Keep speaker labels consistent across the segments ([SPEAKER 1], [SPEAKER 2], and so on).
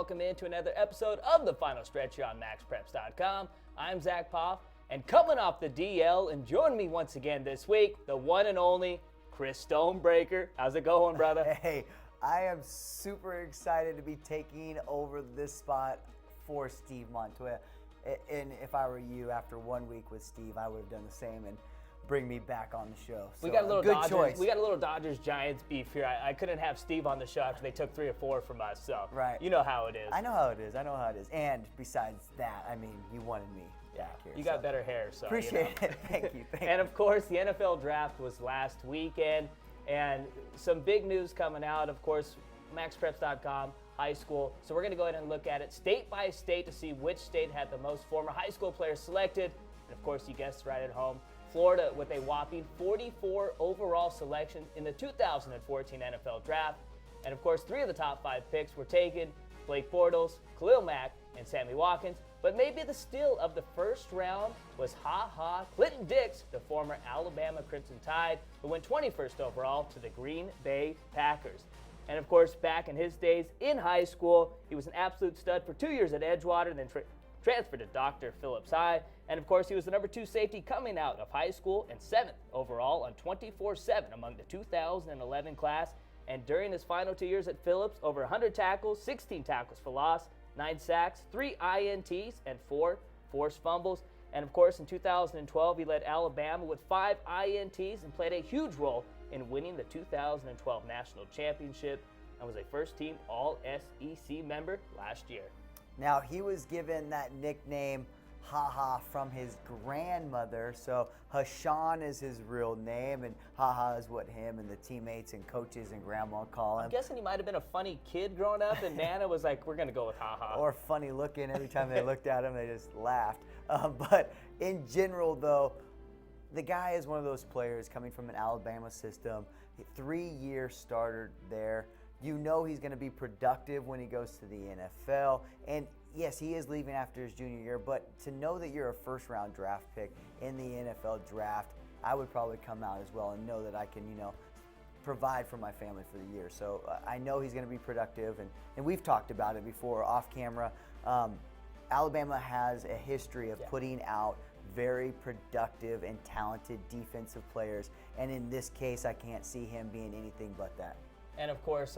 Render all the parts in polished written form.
[SPEAKER 1] welcome into another episode of the Final Stretch here on MaxPreps.com. I'm Zack, Poff, and coming off the DL and joining me once again this week, the one and only Chris Stonebraker. How's it going, brother?
[SPEAKER 2] Hey, I am super excited to be taking over this spot for Steve Montoya. And if I were you, after 1 week with Steve, I would have done the same and bring me back on the show. So,
[SPEAKER 1] we got a little
[SPEAKER 2] good
[SPEAKER 1] Dodgers,
[SPEAKER 2] choice.
[SPEAKER 1] We got a little Dodgers-Giants beef here. I couldn't have Steve on the show after they took 3 or 4 from us, so
[SPEAKER 2] right.
[SPEAKER 1] You know how it is.
[SPEAKER 2] I know how it is. And besides that, I mean, you wanted me back here.
[SPEAKER 1] You got better hair, so
[SPEAKER 2] appreciate it. Thank you.
[SPEAKER 1] And of course, the NFL draft was last weekend, and some big news coming out. Of course, MaxPreps.com, high school. So we're going to go ahead and look at it state by state to see which state had the most former high school players selected. And of course, you guessed right at home, Florida with a whopping 44 overall selections in the 2014 NFL Draft. And of course, 3 of the top 5 picks were taken: Blake Bortles, Khalil Mack, and Sammy Watkins. But maybe the steal of the first round was Clinton Dix, the former Alabama Crimson Tide, who went 21st overall to the Green Bay Packers. And of course, back in his days in high school, he was an absolute stud for 2 years at Edgewater, then transferred to Dr. Phillips High. And of course, he was the number 2 safety coming out of high school and 7th overall on 24/7 among the 2011 class. And during his final 2 years at Phillips, over 100 tackles, 16 tackles for loss, 9 sacks, 3 INTs, and 4 forced fumbles. And of course, in 2012, he led Alabama with 5 INTs and played a huge role in winning the 2012 National Championship and was a first-team All-SEC member last year.
[SPEAKER 2] Now, he was given that nickname, from his grandmother. So Hashan is his real name, and is what him and the teammates and coaches and grandma call him.
[SPEAKER 1] I'm guessing he might have been a funny kid growing up, and Nana was like, we're going to go with
[SPEAKER 2] Or funny looking. Every time they looked at him, they just laughed. But in general, though, the guy is one of those players coming from an Alabama system, 3-year starter there. You know he's going to be productive when he goes to the NFL. And yes, he is leaving after his junior year, but to know that you're a first-round draft pick in the NFL draft, I would probably come out as well and know that I can, provide for my family for the year. So I know he's going to be productive, and we've talked about it before off camera. Alabama has a history of putting out very productive and talented defensive players, and in this case, I can't see him being anything but that.
[SPEAKER 1] And of course,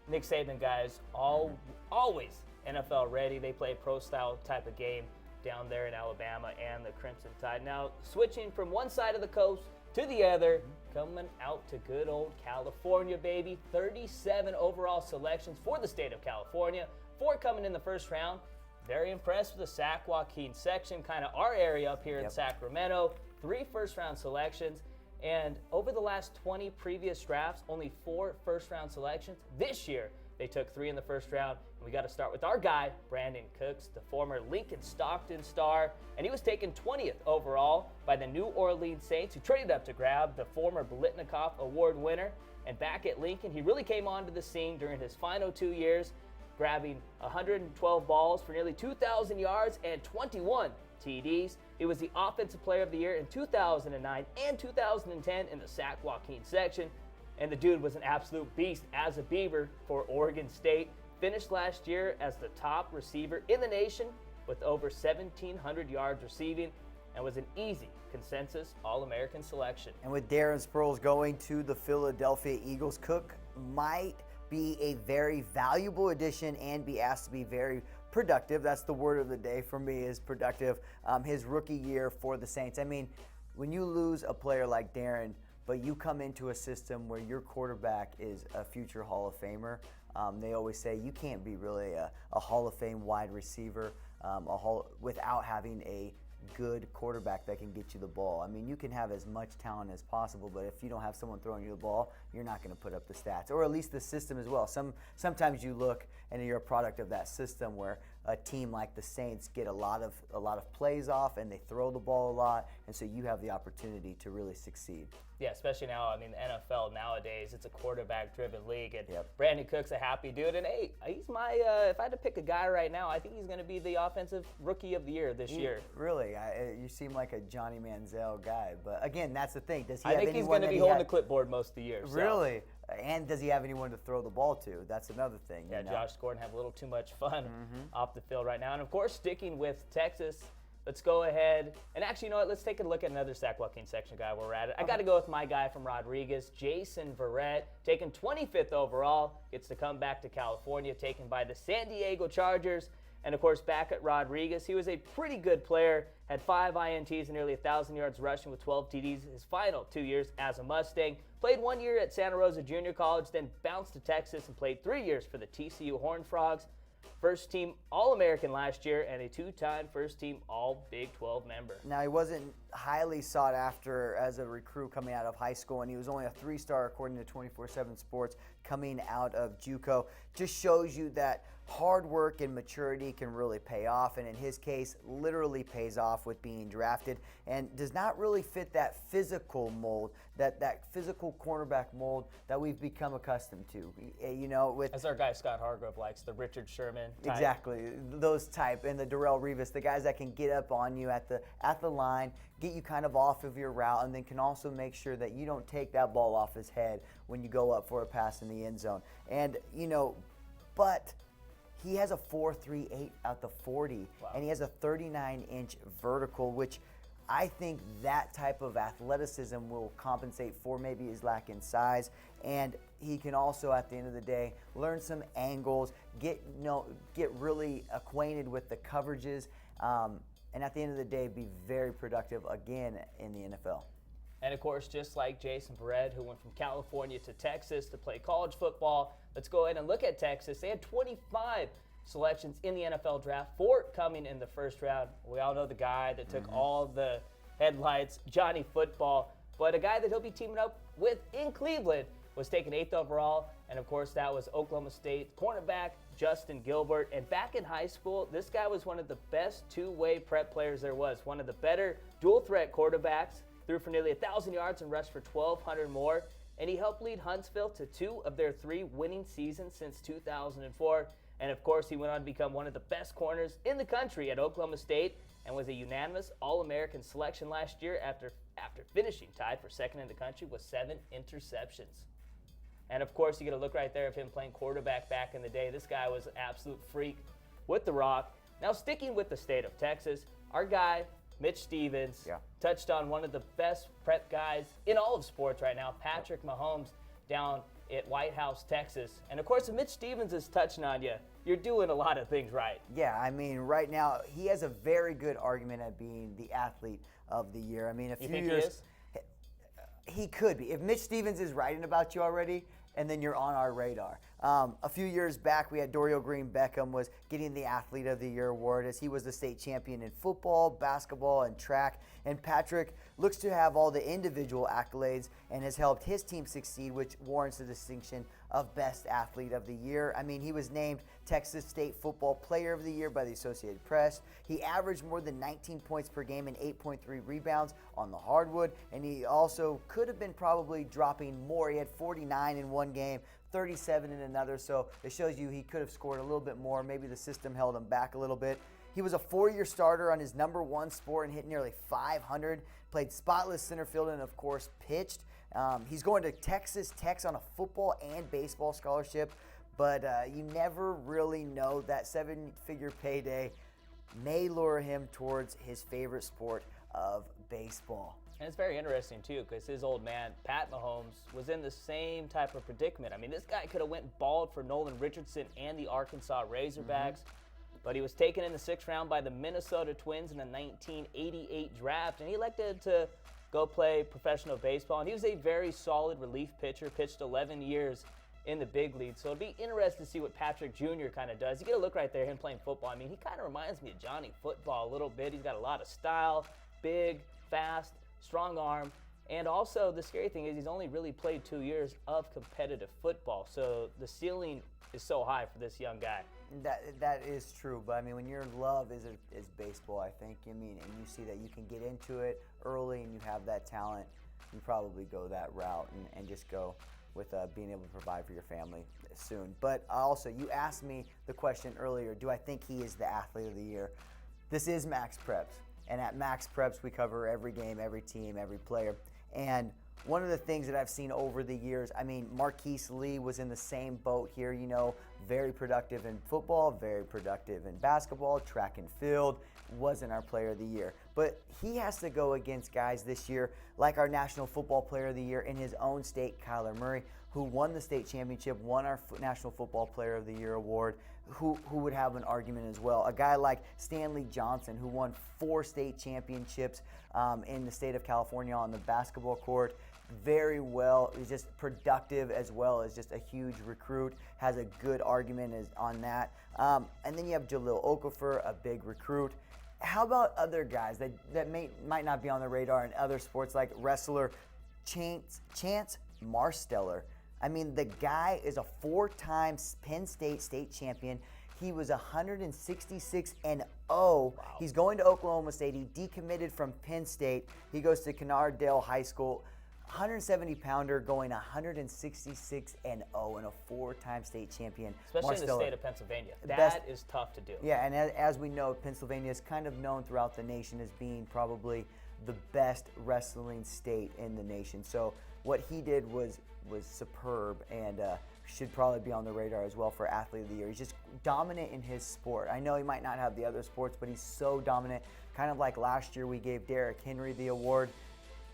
[SPEAKER 1] Nick Saban guys, always NFL ready. They play a pro-style type of game down there in Alabama and the Crimson Tide. Now, switching from one side of the coast to the other, coming out to good old California, baby. 37 overall selections for the state of California, 4 coming in the first round. Very impressed with the Sac Joaquin section, kind of our area up here in Sacramento. 3 first-round selections. And over the last 20 previous drafts, only 4 first-round selections. This year, they took 3 in the first round. And we got to start with our guy, Brandin Cook, the former Lincoln Stockton star. And he was taken 20th overall by the New Orleans Saints, who traded up to grab the former Biletnikoff Award winner. And back at Lincoln, he really came onto the scene during his final 2 years, grabbing 112 balls for nearly 2,000 yards and 21 TDs. He was the Offensive Player of the Year in 2009 and 2010 in the Sac Joaquin section. And the dude was an absolute beast as a Beaver for Oregon State. Finished last year as the top receiver in the nation with over 1,700 yards receiving, and was an easy consensus All-American selection.
[SPEAKER 2] And with Darren Sproles going to the Philadelphia Eagles, Cook might be a very valuable addition and be asked to be very productive. That's the word of the day for me, is productive. His rookie year for the Saints. When you lose a player like Darren, but you come into a system where your quarterback is a future Hall of Famer, they always say you can't be really a Hall of Fame wide receiver without having a good quarterback that can get you the ball. You can have as much talent as possible, but if you don't have someone throwing you the ball, you're not going to put up the stats, or at least the system as well. Sometimes you look and you're a product of that system where a team like the Saints get a lot of plays off and they throw the ball a lot, and so you have the opportunity to really succeed.
[SPEAKER 1] Yeah, especially now, the NFL nowadays, it's a quarterback-driven league, and Brandin Cook's a happy dude, and hey, he's my, if I had to pick a guy right now, I think he's going to be the Offensive Rookie of the Year this year.
[SPEAKER 2] Really? You seem like a Johnny Manziel guy, but again, that's the thing. Does he have
[SPEAKER 1] I think he's going to be holding the clipboard most of the year. So.
[SPEAKER 2] Really? And does he have anyone to throw the ball to? That's another thing.
[SPEAKER 1] Yeah,
[SPEAKER 2] you know?
[SPEAKER 1] Josh Gordon have a little too much fun off the field right now. And, of course, sticking with Texas, let's go ahead. And actually, you know what? Let's take a look at another Sack Walking section guy while we're at it. I got to go with my guy from Rodriguez, Jason Verrett, taken 25th overall, gets to come back to California, taken by the San Diego Chargers. And, of course, back at Rodriguez, he was a pretty good player, had 5 INTs and nearly 1,000 yards rushing with 12 TDs his final 2 years as a Mustang. Played 1 year at Santa Rosa Junior College, then bounced to Texas and played 3 years for the TCU Horned Frogs. First team All-American last year and a 2-time first team All-Big 12 member.
[SPEAKER 2] Now, he wasn't highly sought after as a recruit coming out of high school, and he was only a 3-star according to 24/7 Sports coming out of JUCO. Just shows you that hard work and maturity can really pay off, and in his case, literally pays off with being drafted, and does not really fit that physical mold, that physical cornerback mold that we've become accustomed to. You know, with
[SPEAKER 1] as our guy Scott Hargrove likes, the Richard Sherman type.
[SPEAKER 2] Exactly, those type, and the Darrell Revis, the guys that can get up on you at the line, get you kind of off of your route, and then can also make sure that you don't take that ball off his head when you go up for a pass in the end zone. And you know, but he has a 4.38 out the 40,
[SPEAKER 1] wow.
[SPEAKER 2] And he has a 39-inch vertical, which I think that type of athleticism will compensate for maybe his lack in size. And he can also, at the end of the day, learn some angles, get really acquainted with the coverages, and at the end of the day, be very productive again in the NFL.
[SPEAKER 1] And of course, just like Jason Verrett, who went from California to Texas to play college football, let's go ahead and look at Texas. They had 25 selections in the NFL draft, 4 coming in the first round. We all know the guy that took all the headlights, Johnny Football, but a guy that he'll be teaming up with in Cleveland was taken 8th overall, and of course that was Oklahoma State cornerback Justin Gilbert. And back in high school, this guy was one of the best two-way prep players there was, one of the better dual-threat quarterbacks, threw for nearly 1,000 yards and rushed for 1,200 more, and he helped lead Huntsville to 2 of their 3 winning seasons since 2004. And of course, he went on to become one of the best corners in the country at Oklahoma State and was a unanimous All-American selection last year after finishing tied for second in the country with 7 interceptions. And of course, you get a look right there of him playing quarterback back in the day. This guy was an absolute freak with the rock. Now, sticking with the state of Texas, our guy, Mitch Stevens, touched on one of the best prep guys in all of sports right now, Patrick Mahomes, down at White House, Texas. And of course, if Mitch Stevens is touching on you, you're doing a lot of things right.
[SPEAKER 2] Yeah, I mean, right now, he has a very good argument at being the athlete of the year. I mean, a few years. He could be. If Mitch Stevens is writing about you already, and then you're on our radar. A few years back, we had Dorial Green Beckham was getting the Athlete of the Year award as he was the state champion in football, basketball, and track. And Patrick looks to have all the individual accolades and has helped his team succeed, which warrants the distinction of Best Athlete of the Year. I mean, he was named Texas State Football Player of the Year by the Associated Press. He averaged more than 19 points per game and 8.3 rebounds on the hardwood, and he also could have been probably dropping more. He had 49 in one game, 37 in another, so it shows you he could have scored a little bit more. Maybe the system held him back a little bit. He was a 4-year starter on his number 1 sport and hit nearly 500, played spotless center field, and of course pitched. He's going to Texas Tech on a football and baseball scholarship, but you never really know. That 7-figure payday may lure him towards his favorite sport of baseball.
[SPEAKER 1] And it's very interesting, too, because his old man, Pat Mahomes, was in the same type of predicament. I mean, this guy could have went bald for Nolan Richardson and the Arkansas Razorbacks, but he was taken in the 6th round by the Minnesota Twins in a 1988 draft, and he elected to go play professional baseball. And he was a very solid relief pitcher, pitched 11 years in the big leagues. So it'd be interesting to see what Patrick Jr. kind of does. You get a look right there, him playing football. I mean, he kind of reminds me of Johnny Football a little bit. He's got a lot of style, big, fast, strong arm. And also, the scary thing is he's only really played 2 years of competitive football. So the ceiling is so high for this young guy.
[SPEAKER 2] That is true, but I mean, when your love is baseball, I think, and you see that you can get into it early and you have that talent, you probably go that route and just go with being able to provide for your family soon. But also, you asked me the question earlier, do I think he is the Athlete of the Year? This is MaxPreps, and at MaxPreps we cover every game, every team, every player. And one of the things that I've seen over the years, I mean, Marquise Lee was in the same boat here, you know, very productive in football, very productive in basketball, track and field, wasn't our player of the year. But he has to go against guys this year like our National Football Player of the Year in his own state, Kyler Murray, who won the state championship, won our National Football Player of the Year award, who would have an argument as well. A guy like Stanley Johnson, who won 4 state championships in the state of California on the basketball court, very well, is just productive as well as just a huge recruit, has a good argument on that. And then you have Jalil Okafor, a big recruit. How about other guys that might not be on the radar in other sports, like wrestler Chance Marsteller? I mean, the guy is a 4-time Penn State champion. He was 166-0. Wow. He's going to Oklahoma State. He decommitted from Penn State. He goes to Kennard-Dale High School. 170-pounder going 166-0 and a 4-time state champion.
[SPEAKER 1] Especially in the state of Pennsylvania. That is tough to do.
[SPEAKER 2] Yeah, and as we know, Pennsylvania is kind of known throughout the nation as being probably the best wrestling state in the nation. So what he did was superb and should probably be on the radar as well for Athlete of the Year. He's just dominant in his sport. I know he might not have the other sports, but he's so dominant. Kind of like last year we gave Derrick Henry the award.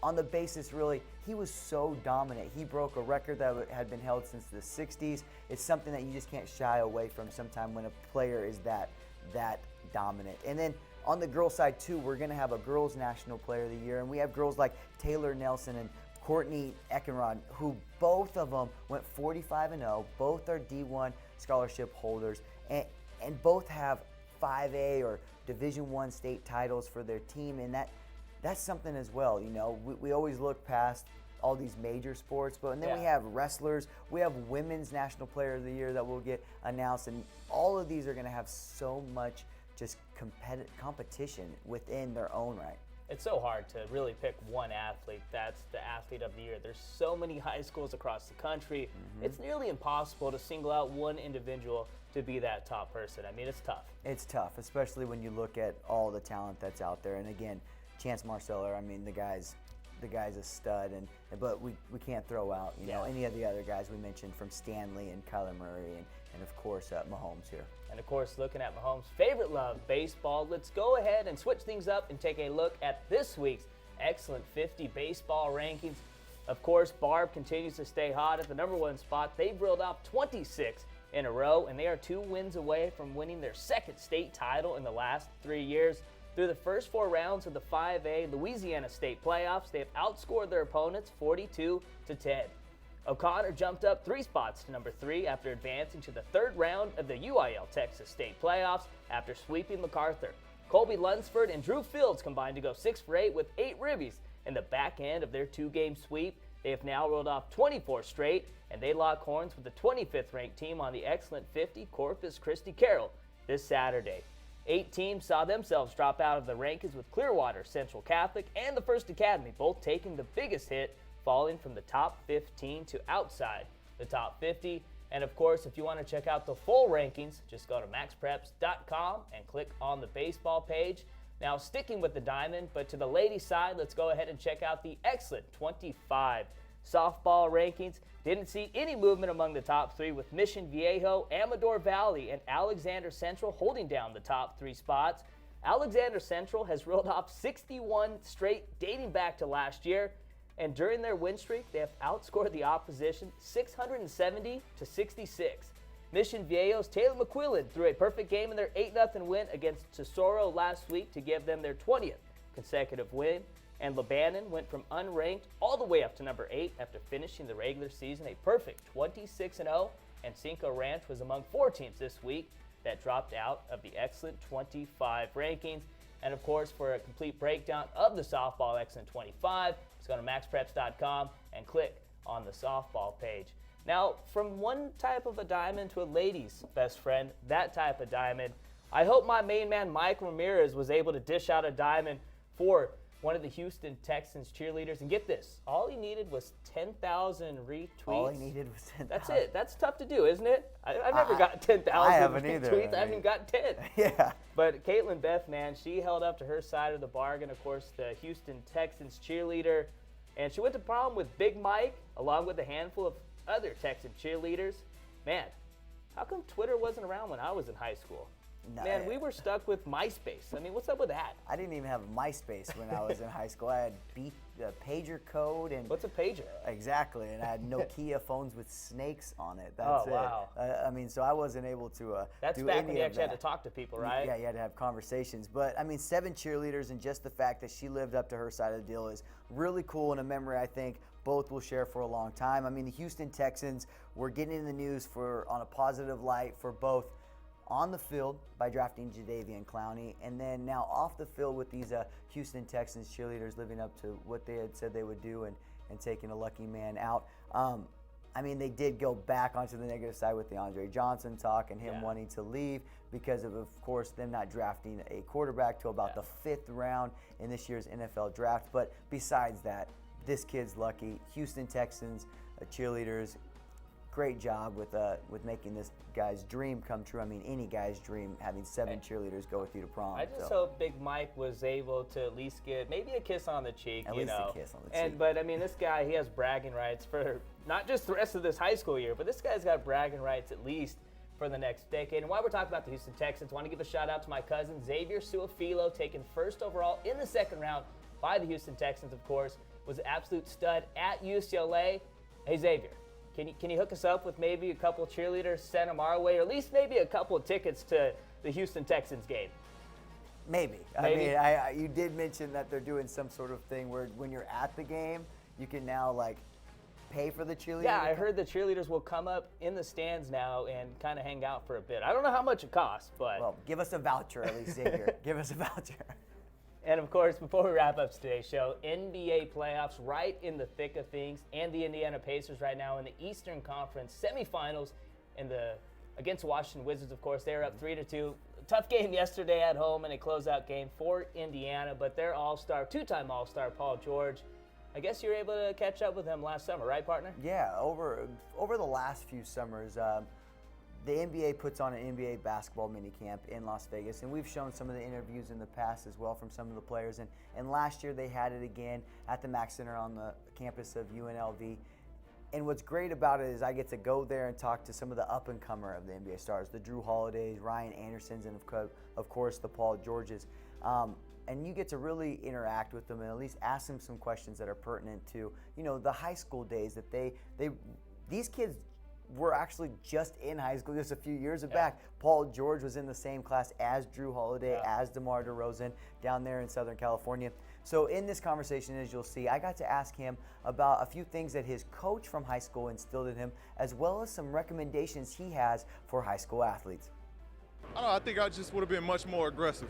[SPEAKER 2] On the basis, really, he was so dominant. He broke a record that had been held since the 60s. It's something that you just can't shy away from sometime when a player is that dominant. And then on the girls' side, too, we're going to have a girls' National Player of the Year, and we have girls like Taylor Nelson and Courtney Eckenrod, who both of them went 45-0. Both are D1 scholarship holders, and both have 5A or Division I state titles for their team, and that's something as well. You know, we always look past all these major sports, and then we have wrestlers, we have women's National Player of the Year that will get announced, and all of these are going to have so much just competition within their own right.
[SPEAKER 1] It's so hard to really pick one athlete that's the Athlete of the Year. There's so many high schools across the country. Mm-hmm. It's nearly impossible to single out one individual to be that top person. I mean, it's tough. It's tough,
[SPEAKER 2] especially when you look at all the talent that's out there. And again, Chance Marsteller, I mean, the guy's a stud, but we can't throw out any of the other guys we mentioned, from Stanley and Kyler Murray and of course Mahomes here.
[SPEAKER 1] And of course, looking at Mahomes' favorite love, baseball, let's go ahead and switch things up and take a look at this week's Excellent 50 baseball rankings. Of course, Barb continues to stay hot at the number 1 spot. They've reeled off 26 in a row, and they are 2 wins away from winning their 2nd state title in the last 3 years. Through the first 4 rounds of the 5A Louisiana State playoffs, they have outscored their opponents 42-10. O'Connor jumped up 3 spots to number 3 after advancing to the 3rd round of the UIL Texas State playoffs after sweeping MacArthur. Colby Lunsford and Drew Fields combined to go 6 for 8 with 8 ribbies in the back end of their 2-game sweep. They have now rolled off 24 straight, and they lock horns with the 25th ranked team on the Excellent 50 Corpus Christi Carroll this Saturday. 8 teams saw themselves drop out of the rankings, with Clearwater, Central Catholic, and the First Academy both taking the biggest hit, falling from the top 15 to outside the top 50. And of course, if you want to check out the full rankings, just go to MaxPreps.com and click on the baseball page. Now, sticking with the diamond, but to the ladies' side, let's go ahead and check out the Excellent 25 softball rankings. Didn't see any movement among the top 3, with Mission Viejo, Amador Valley, and Alexander Central holding down the top 3 spots. Alexander Central has rolled off 61 straight dating back to last year, and during their win streak, they have outscored the opposition 670-66. Mission Viejo's Taylor McQuillan threw a perfect game in their 8-0 win against Tesoro last week to give them their 20th consecutive win. And Lebanon went from unranked all the way up to number 8 after finishing the regular season a perfect 26-0. And Cinco Ranch was among 4 teams this week that dropped out of the Excellent 25 rankings. And of course, for a complete breakdown of the softball Excellent 25, just go to MaxPreps.com and click on the softball page. Now, from one type of a diamond to a lady's best friend, that type of diamond, I hope my main man Mike Ramirez was able to dish out a diamond for one of the Houston Texans cheerleaders. And get this, all he needed was 10,000 retweets.
[SPEAKER 2] All he needed was 10,000.
[SPEAKER 1] That's it. That's tough to do, isn't it? I've never got 10,000
[SPEAKER 2] I haven't either.
[SPEAKER 1] retweets. I haven't even got 10.
[SPEAKER 2] Yeah.
[SPEAKER 1] But Caitlin Beth, man, she held up to her side of the bargain. Of course, the Houston Texans cheerleader, And she went to prom with Big Mike, along with a handful of other Texan cheerleaders. Man, how come Twitter wasn't around when I was in high school?
[SPEAKER 2] No,
[SPEAKER 1] Man, we were stuck with MySpace. I mean, what's up with that?
[SPEAKER 2] I didn't even have MySpace when I was in high school. I had pager code and
[SPEAKER 1] What's a pager?
[SPEAKER 2] exactly, and I had Nokia phones with snakes on it.
[SPEAKER 1] Oh,
[SPEAKER 2] That's
[SPEAKER 1] wow.
[SPEAKER 2] it. I mean, so I wasn't able to
[SPEAKER 1] That's
[SPEAKER 2] do
[SPEAKER 1] back
[SPEAKER 2] any
[SPEAKER 1] when you
[SPEAKER 2] of
[SPEAKER 1] actually had to
[SPEAKER 2] that.
[SPEAKER 1] talk to people, right?
[SPEAKER 2] Yeah, you had to have conversations. But I mean, 7 cheerleaders, and just the fact that she lived up to her side of the deal is really cool, and a memory I think both will share for a long time. I mean, the Houston Texans were getting in the news on a positive light for both on the field by drafting Jadeveon Clowney, and then now off the field with these Houston Texans cheerleaders living up to what they had said they would do and taking a lucky man out. I mean, they did go back onto the negative side with the Andre Johnson talk and him wanting to leave because of course, them not drafting a quarterback till about the 5th round in this year's NFL draft. But besides that, this kid's lucky. Houston Texans cheerleaders, great job with making this guy's dream come true. I mean, any guy's dream, having 7 cheerleaders go with you to prom.
[SPEAKER 1] I just hope Big Mike was able to at least get maybe a kiss on the cheek.
[SPEAKER 2] At
[SPEAKER 1] you
[SPEAKER 2] least
[SPEAKER 1] know.
[SPEAKER 2] a kiss on the cheek.
[SPEAKER 1] But I mean, this guy, he has bragging rights for not just the rest of this high school year, but this guy's got bragging rights at least for the next decade. And while we're talking about the Houston Texans, I want to give a shout out to my cousin Xavier Suafilo, taken 1st overall in the 2nd round by the Houston Texans, of course, was an absolute stud at UCLA. Hey, Xavier. Can you hook us up with maybe a couple cheerleaders, send them our way, or at least maybe a couple of tickets to the Houston Texans game?
[SPEAKER 2] Maybe. I mean, you did mention that they're doing some sort of thing where when you're at the game, you can now like pay for the cheerleader.
[SPEAKER 1] Yeah, I heard the cheerleaders will come up in the stands now and kind of hang out for a bit. I don't know how much it costs, but
[SPEAKER 2] Well, give us a voucher at least, Xavier. Give us a voucher.
[SPEAKER 1] And of course, before we wrap up today's show, NBA playoffs right in the thick of things, and the Indiana Pacers right now in the Eastern Conference semifinals against Washington Wizards. Of course, they're up 3-2. Tough game yesterday at home and a closeout game for Indiana, but their all-star, 2-time all-star Paul George, I guess you were able to catch up with him last summer, right, partner?
[SPEAKER 2] Yeah, over the last few summers, the NBA puts on an NBA basketball minicamp in Las Vegas, and we've shown some of the interviews in the past as well from some of the players. And last year they had it again at the Max Center on the campus of UNLV. And what's great about it is I get to go there and talk to some of the up-and-comer of the NBA stars, the Drew Holidays, Ryan Andersons, and of course the Paul Georges. And you get to really interact with them and at least ask them some questions that are pertinent to, the high school days that these kids were actually just in high school just a few years back. Paul George was in the same class as Drew Holiday, as DeMar DeRozan down there in Southern California. So in this conversation, as you'll see, I got to ask him about a few things that his coach from high school instilled in him, as well as some recommendations he has for high school athletes.
[SPEAKER 3] I think I just would have been much more aggressive.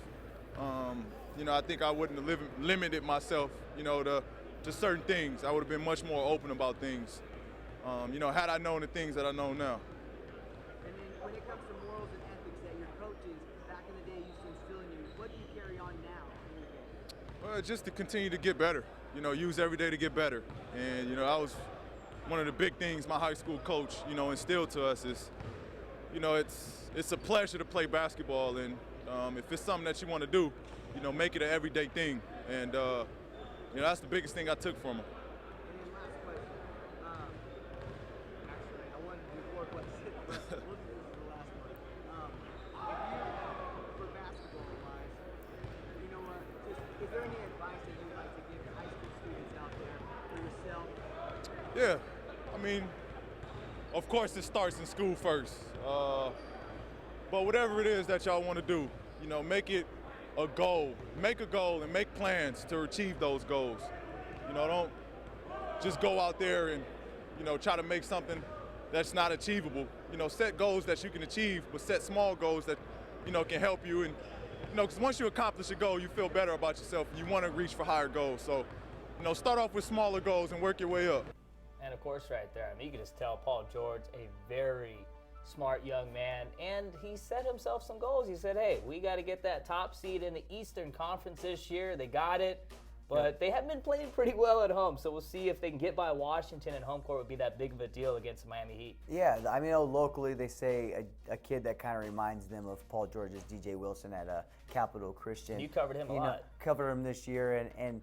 [SPEAKER 3] I think I wouldn't have limited myself, to certain things. I would have been much more open about things. Had I known the things that I know now.
[SPEAKER 4] And then when it comes to morals and ethics that your coaches back in the day used to instill in you, what do you carry on now in your game?
[SPEAKER 3] Well, just to continue to get better. Use every day to get better. And, that was one of the big things my high school coach, instilled to us is, it's a pleasure to play basketball. And if it's something that you want to do, make it an everyday thing. And, that's the biggest thing I took from him. Yeah, of course it starts in school first. But whatever it is that y'all want to do, make it a goal. Make a goal and make plans to achieve those goals. Don't just go out there and, try to make something that's not achievable. Set goals that you can achieve, but set small goals that, can help you. And, because once you accomplish a goal, you feel better about yourself and you want to reach for higher goals. So, start off with smaller goals and work your way up.
[SPEAKER 1] And of course, right there, you can just tell Paul George, a very smart young man, and he set himself some goals. He said, hey, we got to get that top seed in the Eastern Conference this year. They got it, but they haven't been playing pretty well at home, so we'll see if they can get by Washington, and home court would be that big of a deal against the Miami Heat.
[SPEAKER 2] Yeah, locally they say a kid that kind of reminds them of Paul George is DJ Wilson at Capital Christian.
[SPEAKER 1] You covered him a lot.
[SPEAKER 2] Covered him this year, and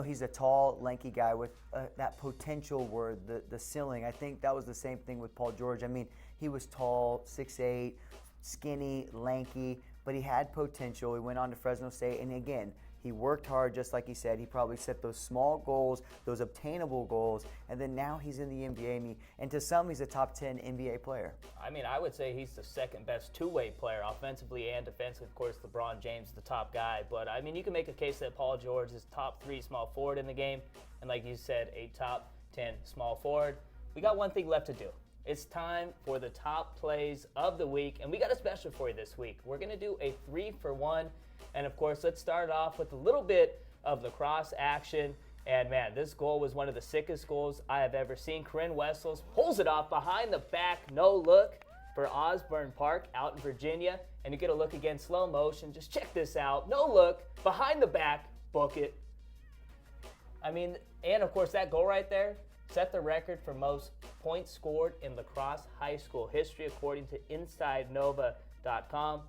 [SPEAKER 2] he's a tall, lanky guy with that potential word, the ceiling. I think that was the same thing with Paul George. I mean, he was tall, 6'8", skinny, lanky, but he had potential. He went on to Fresno State, and again, he worked hard, just like he said. He probably set those small goals, those obtainable goals, and then now he's in the NBA, and to some, he's a top 10 NBA player.
[SPEAKER 1] I mean, I would say he's the second best two-way player, offensively and defensively. Of course, LeBron James is the top guy, but I mean, you can make a case that Paul George is top 3 small forward in the game, and like you said, a top 10 small forward. We got one thing left to do. It's time for the top plays of the week, and we got a special for you this week. We're going to do a 3-for-1. And of course, let's start off with a little bit of lacrosse action. And man, this goal was one of the sickest goals I have ever seen. Corinne Wessels pulls it off behind the back, no look for Osborne Park out in Virginia. And you get a look again, slow motion. Just check this out. No look, behind the back, book it. I mean, and of course, that goal right there set the record for most points scored in lacrosse high school history, according to InsideNova.com.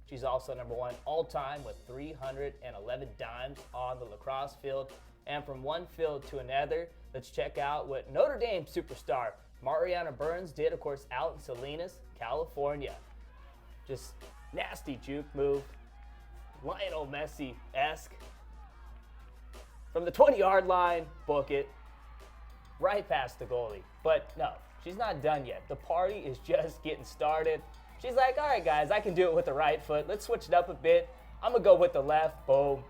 [SPEAKER 1] She's also number 1 all-time with 311 dimes on the lacrosse field. And from one field to another, let's check out what Notre Dame superstar Mariana Burns did, of course, out in Salinas, California. Just nasty juke move, Lionel Messi-esque. From the 20-yard line, book it, right past the goalie. But no, she's not done yet. The party is just getting started. She's like, all right, guys, I can do it with the right foot. Let's switch it up a bit. I'm going to go with the left. Boom.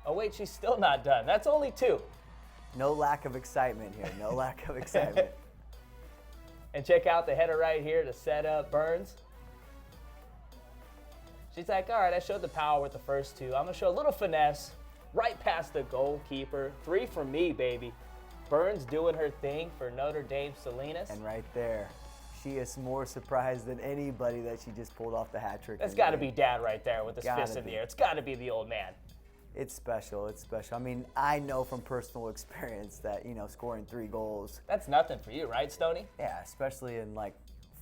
[SPEAKER 1] Oh, wait, she's still not done. That's only 2.
[SPEAKER 2] No lack of excitement here. No lack of excitement.
[SPEAKER 1] And check out the header right here to set up Burns. She's like, all right, I showed the power with the first 2. I'm going to show a little finesse right past the goalkeeper. 3 for me, baby. Burns doing her thing for Notre Dame Salinas.
[SPEAKER 2] And right there, she is more surprised than anybody that she just pulled off the hat trick.
[SPEAKER 1] That's got to be Dad right there with his fist in the air. It's got to be the old man.
[SPEAKER 2] It's special. It's special. I mean, I know from personal experience that, scoring 3 goals.
[SPEAKER 1] That's nothing for you, right, Stoney?
[SPEAKER 2] Yeah, especially in like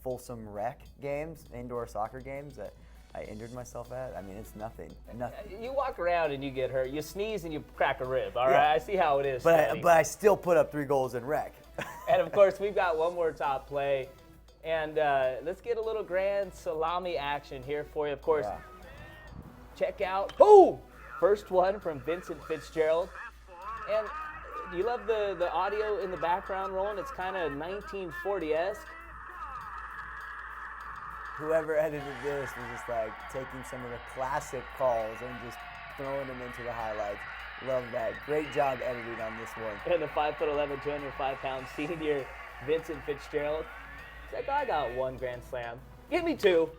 [SPEAKER 2] Folsom Rec games, indoor soccer games that I injured myself at. I mean, it's nothing. Nothing.
[SPEAKER 1] You walk around and you get hurt. You sneeze and you crack a rib, all right? I see how it is,
[SPEAKER 2] but I still put up 3 goals in rec.
[SPEAKER 1] And, of course, we've got one more top play. And let's get a little grand salami action here for you. Of course, check out, first one from Vincent Fitzgerald. And you love the audio in the background rolling? It's kind of 1940-esque.
[SPEAKER 2] Whoever edited this was just like taking some of the classic calls and just throwing them into the highlights. Love that. Great job editing on this one.
[SPEAKER 1] And the 5'11", 205-pound senior Vincent Fitzgerald. Like, I got 1 grand slam. Give me 2.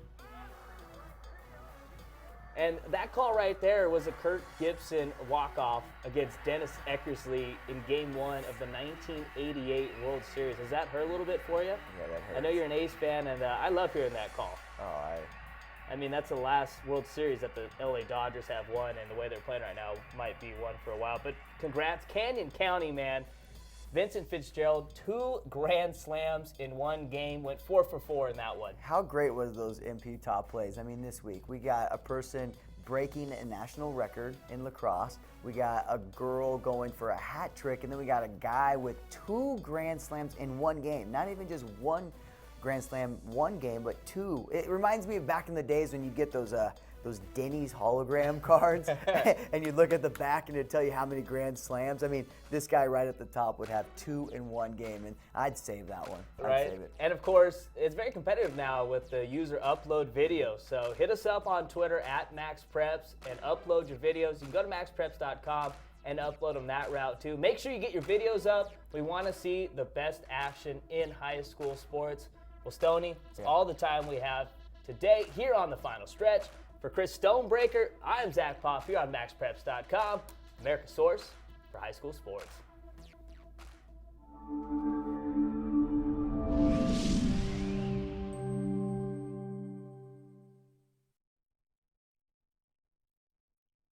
[SPEAKER 1] And that call right there was a Kirk Gibson walk-off against Dennis Eckersley in Game 1 of the 1988 World Series. Has that hurt a little bit for you?
[SPEAKER 2] Yeah, that hurts.
[SPEAKER 1] I know you're an A's fan, and I love hearing that call.
[SPEAKER 2] Oh,
[SPEAKER 1] I mean, that's the last World Series that the LA Dodgers have won, and the way they're playing right now might be one for a while. But congrats, Canyon County, man. Vincent Fitzgerald, 2 grand slams in 1 game, went 4 for 4 in that one.
[SPEAKER 2] How great was those MP top plays? I mean, this week we got a person breaking a national record in lacrosse. We got a girl going for a hat trick, and then we got a guy with 2 grand slams in 1 game. Not even just 1 grand slam, 1 game, but 2. It reminds me of back in the days when you get those Denny's hologram cards and you look at the back and it'd tell you how many grand slams. I mean, this guy right at the top would have 2 in 1 game, and I'd save that one. I'd save it.
[SPEAKER 1] And of course, it's very competitive now with the user upload video. So hit us up on Twitter at MaxPreps and upload your videos. You can go to MaxPreps.com and upload them that route too. Make sure you get your videos up. We want to see the best action in high school sports. Well, Stoney, it's all the time we have today here on The Final Stretch. For Chris Stonebraker, I'm Zack Poff here on MaxPreps.com, America's source for high school sports.